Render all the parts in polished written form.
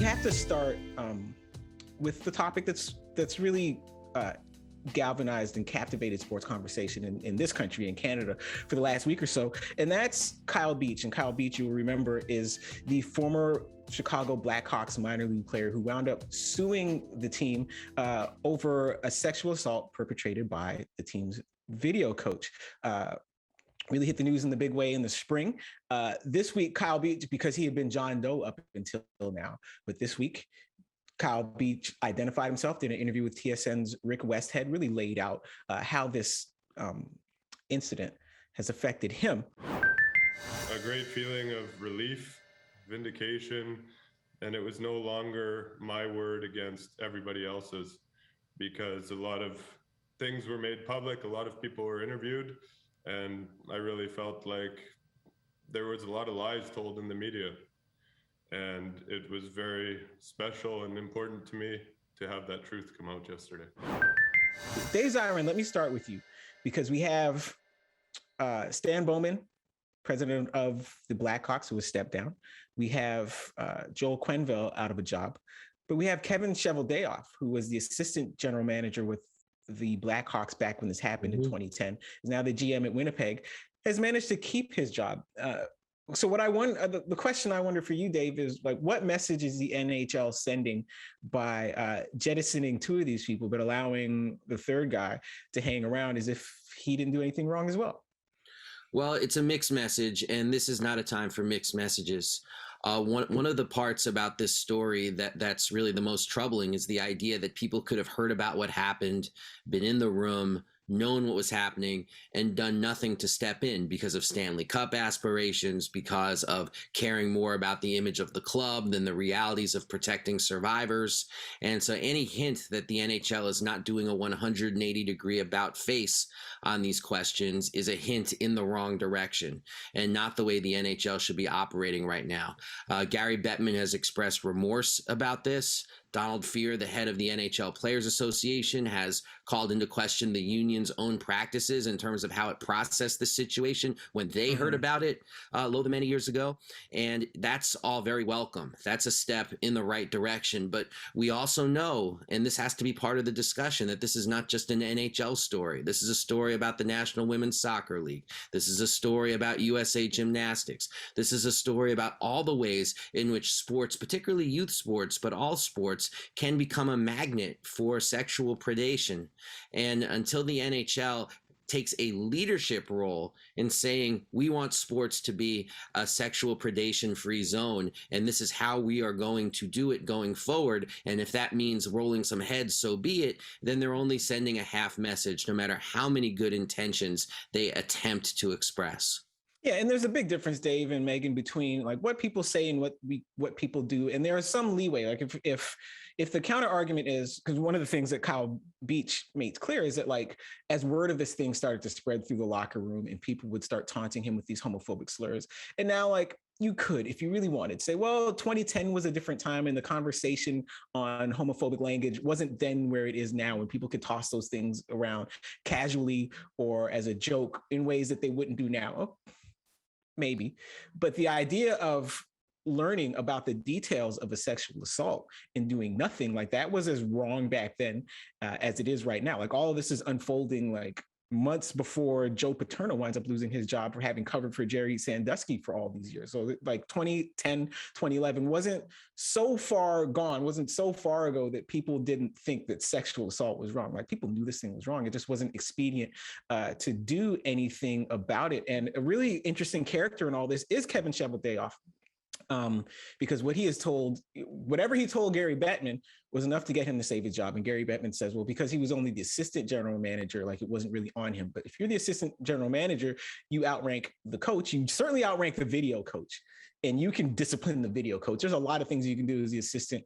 have to start with the topic that's really galvanized and captivated sports conversation in this country, in Canada, for the last week or so. And that's Kyle Beach. And Kyle Beach, you'll remember, is the former Chicago Blackhawks minor league player who wound up suing the team over a sexual assault perpetrated by the team's video coach. Really hit the news in the big way in the spring. This week, Kyle Beach, because he had been John Doe up until now, but this week, Kyle Beach identified himself, did an interview with TSN's Rick Westhead, really laid out how this incident has affected him. A great feeling of relief, vindication, and it was no longer my word against everybody else's, because a lot of things were made public, a lot of people were interviewed, and I really felt like there was a lot of lies told in the media. And it was very special and important to me to have that truth come out yesterday. Dave Zirin, let me start with you, because we have Stan Bowman, president of the Blackhawks, who has stepped down. We have Joel Quenneville out of a job, but we have Kevin Cheveldayoff, who was the assistant general manager with the Blackhawks back when this happened in 2010, is now the GM at Winnipeg, has managed to keep his job. So what I want, the question I wonder for you, Dave, is like, what message is the NHL sending by jettisoning two of these people, but allowing the third guy to hang around as if he didn't do anything wrong as well? Well, it's a mixed message, and this is not a time for mixed messages. One of the parts about this story that's really the most troubling is the idea that people could have heard about what happened, been in the room, known what was happening, and done nothing to step in because of Stanley Cup aspirations, because of caring more about the image of the club than the realities of protecting survivors. And so any hint that the NHL is not doing a 180-degree about face on these questions is a hint in the wrong direction, and not the way the NHL should be operating right now. Gary Bettman has expressed remorse about this. Donald Fear, the head of the NHL Players Association, has called into question the union's own practices in terms of how it processed the situation when they heard about it many years ago. And that's all very welcome. That's a step in the right direction. But we also know, and this has to be part of the discussion, that this is not just an NHL story. This is a story about the National Women's Soccer League. This is a story about USA Gymnastics. This is a story about all the ways in which sports, particularly youth sports, but all sports, can become a magnet for sexual predation. And until the NHL takes a leadership role in saying we want sports to be a sexual predation-free zone, and this is how we are going to do it going forward, and if that means rolling some heads, so be it, then they're only sending a half message, no matter how many good intentions they attempt to express. Yeah, and there's a big difference, Dave and Meghan, between like what people say and what people do. And there is some leeway. Like if the counter argument is, because one of the things that Kyle Beach made clear is that, like, as word of this thing started to spread through the locker room and people would start taunting him with these homophobic slurs, and now, like, you could, if you really wanted, say, well, 2010 was a different time and the conversation on homophobic language wasn't then where it is now, when people could toss those things around casually or as a joke in ways that they wouldn't do now. Oh, maybe. But the idea of learning about the details of a sexual assault and doing nothing, like, that was as wrong back then as it is right now. Like, all of this is unfolding like months before Joe Paterno winds up losing his job for having covered for Jerry Sandusky for all these years. So like 2010, 2011 wasn't so far gone, wasn't so far ago that people didn't think that sexual assault was wrong. Like, people knew this thing was wrong. It just wasn't expedient to do anything about it. And a really interesting character in all this is Kevin Cheveldayoff. Because what he has told, whatever he told Gary Bettman was enough to get him to save his job. And Gary Bettman says, well, because he was only the assistant general manager, like, it wasn't really on him. But if you're the assistant general manager, you outrank the coach. You certainly outrank the video coach, and you can discipline the video coach. There's a lot of things you can do as the assistant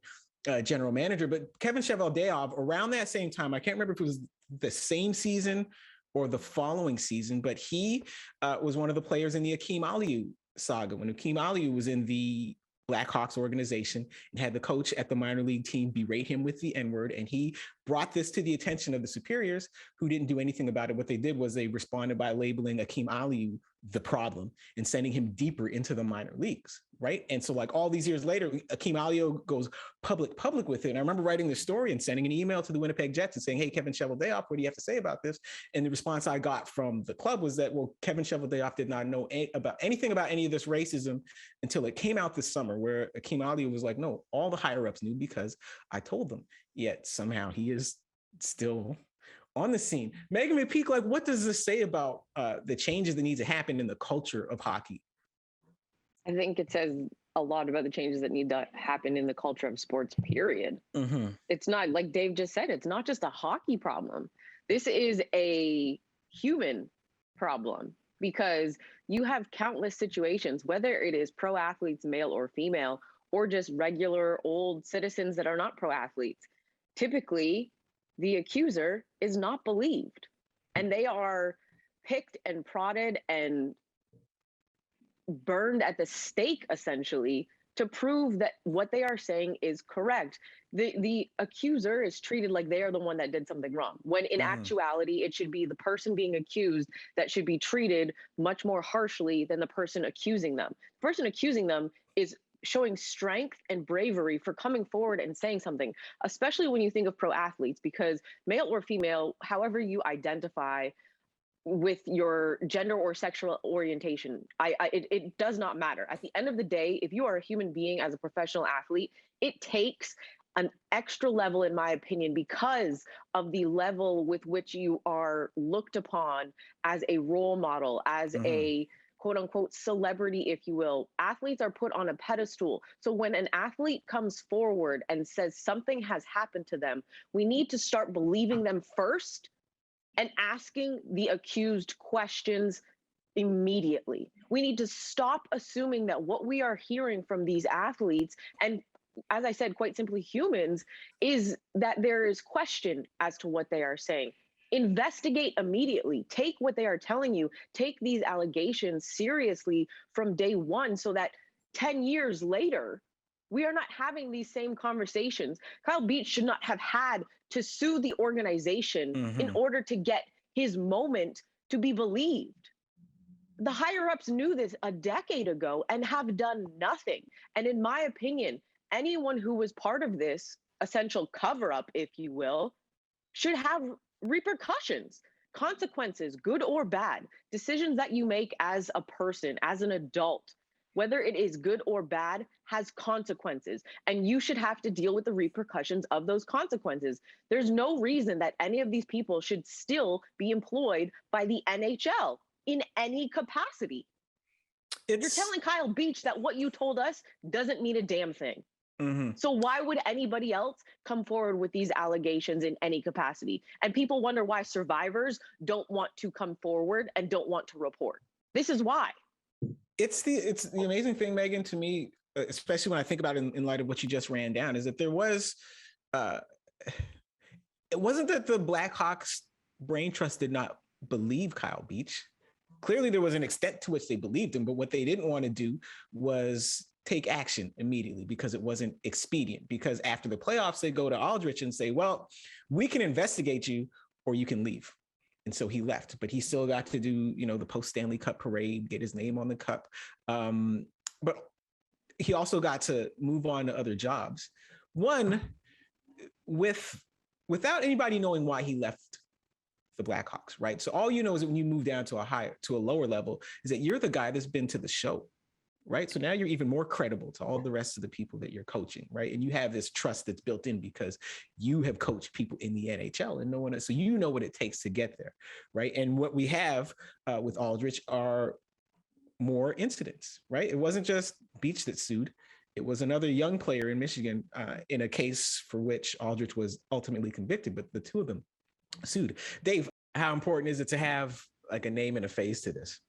general manager. But Kevin Cheveldayoff, around that same time, I can't remember if it was the same season or the following season, but he was one of the players in the Akeem Aliu saga, when Akeem Aliu was in the Blackhawks organization and had the coach at the minor league team berate him with the N-word. And he brought this to the attention of the superiors, who didn't do anything about it. What they did was they responded by labeling Akeem Aliu the problem and sending him deeper into the minor leagues, right? And so like all these years later, Akeem Alio goes public with it. And I remember writing this story and sending an email to the Winnipeg Jets and saying, hey, Kevin Cheveldayoff, what do you have to say about this? And the response I got from the club was that, well, Kevin Cheveldayoff did not know anything about any of this racism until it came out this summer, where Akeem Alio was like, no, all the higher ups knew because I told them. Yet somehow he is still on the scene. Meghan McPeak, like, what does this say about the changes that need to happen in the culture of hockey? I think it says a lot about the changes that need to happen in the culture of sports, period. Mm-hmm. It's not, like Dave just said, it's not just a hockey problem. This is a human problem, because you have countless situations, whether it is pro athletes, male or female, or just regular old citizens that are not pro athletes. Typically, the accuser is not believed, and they are picked and prodded and burned at the stake, essentially, to prove that what they are saying is correct. The accuser is treated like they are the one that did something wrong, when in actuality, it should be the person being accused that should be treated much more harshly than the person accusing them. The person accusing them is showing strength and bravery for coming forward and saying something, especially when you think of pro athletes, because male or female, however you identify with your gender or sexual orientation, it does not matter. At the end of the day, if you are a human being as a professional athlete, it takes an extra level, in my opinion, because of the level with which you are looked upon as a role model, as a quote unquote celebrity, if you will. Athletes are put on a pedestal. So when an athlete comes forward and says something has happened to them, we need to start believing them first and asking the accused questions immediately. We need to stop assuming that what we are hearing from these athletes, and as I said, quite simply humans, is that there is question as to what they are saying. Investigate immediately. Take what they are telling you. Take these allegations seriously from day one, so that 10 years later, we are not having these same conversations. Kyle Beach should not have had to sue the organization in order to get his moment to be believed. The higher ups knew this a decade ago and have done nothing. And in my opinion, anyone who was part of this essential cover-up, if you will, should have repercussions, consequences, good or bad, decisions that you make as a person, as an adult, whether it is good or bad, has consequences, and you should have to deal with the repercussions of those consequences. There's no reason that any of these people should still be employed by the NHL in any capacity. You're telling Kyle Beach that what you told us doesn't mean a damn thing. So why would anybody else come forward with these allegations in any capacity? And people wonder why survivors don't want to come forward and don't want to report. This is why. It's the amazing thing, Meghan, to me, especially when I think about it in light of what you just ran down, is that there was, it wasn't that the Blackhawks brain trust did not believe Kyle Beach. Clearly there was an extent to which they believed him, but what they didn't want to do was take action immediately because it wasn't expedient. Because after the playoffs, they go to Aldrich and say, well, we can investigate you or you can leave. And so he left, but he still got to do, the post-Stanley Cup parade, get his name on the cup. But he also got to move on to other jobs. One, without anybody knowing why he left the Blackhawks, right? So all you know is that when you move down to a lower level, is that you're the guy that's been to the show, right? So now you're even more credible to all the rest of the people that you're coaching, right? And you have this trust that's built in because you have coached people in the NHL and no one else. So you know what it takes to get there, right? And what we have with Aldrich are more incidents, right? It wasn't just Beach that sued. It was another young player in Michigan in a case for which Aldrich was ultimately convicted, but the two of them sued. Dave, how important is it to have like a name and a face to this?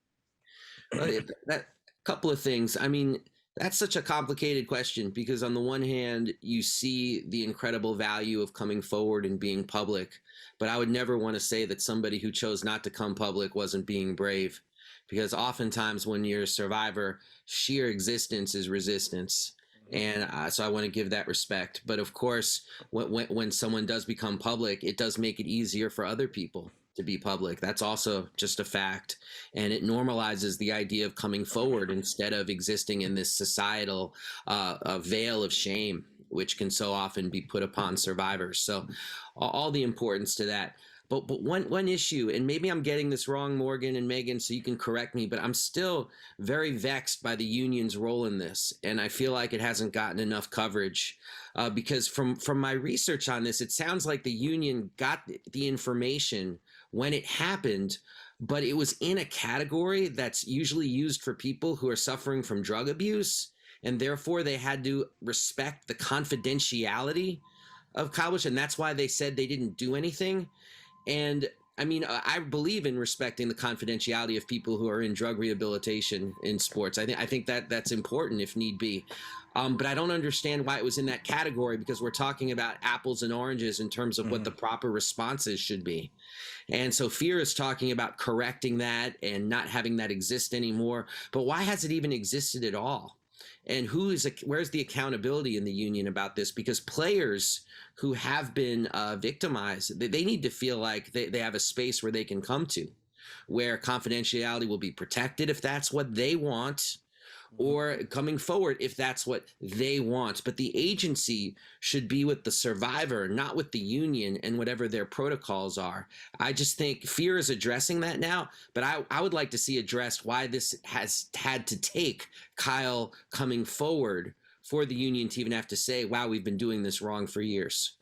That couple of things. I mean, that's such a complicated question because on the one hand, you see the incredible value of coming forward and being public, but I would never want to say that somebody who chose not to come public wasn't being brave, because oftentimes when you're a survivor, sheer existence is resistance. And so I want to give that respect. But of course, when someone does become public, it does make it easier for other people to be public. That's also just a fact. And it normalizes the idea of coming forward instead of existing in this societal veil of shame, which can so often be put upon survivors. So all the importance to that. But one issue, and maybe I'm getting this wrong, Morgan and Meghan, so you can correct me, but I'm still very vexed by the union's role in this. And I feel like it hasn't gotten enough coverage because from my research on this, it sounds like the union got the information when it happened, but it was in a category that's usually used for people who are suffering from drug abuse. And therefore, they had to respect the confidentiality of Kyle Busch. And that's why they said they didn't do anything. And I mean, I believe in respecting the confidentiality of people who are in drug rehabilitation in sports. I think that that's important if need be. But I don't understand why it was in that category, because we're talking about apples and oranges in terms of what the proper responses should be. And so Fear is talking about correcting that and not having that exist anymore. But why has it even existed at all? And where's the accountability in the union about this? Because players who have been victimized, they need to feel like they have a space where they can come to, where confidentiality will be protected if that's what they want, or coming forward if that's what they want. But the agency should be with the survivor, not with the union and whatever their protocols are. I just think Fear is addressing that now, but I would like to see addressed why this has had to take Kyle coming forward for the union to even have to say, wow, we've been doing this wrong for years.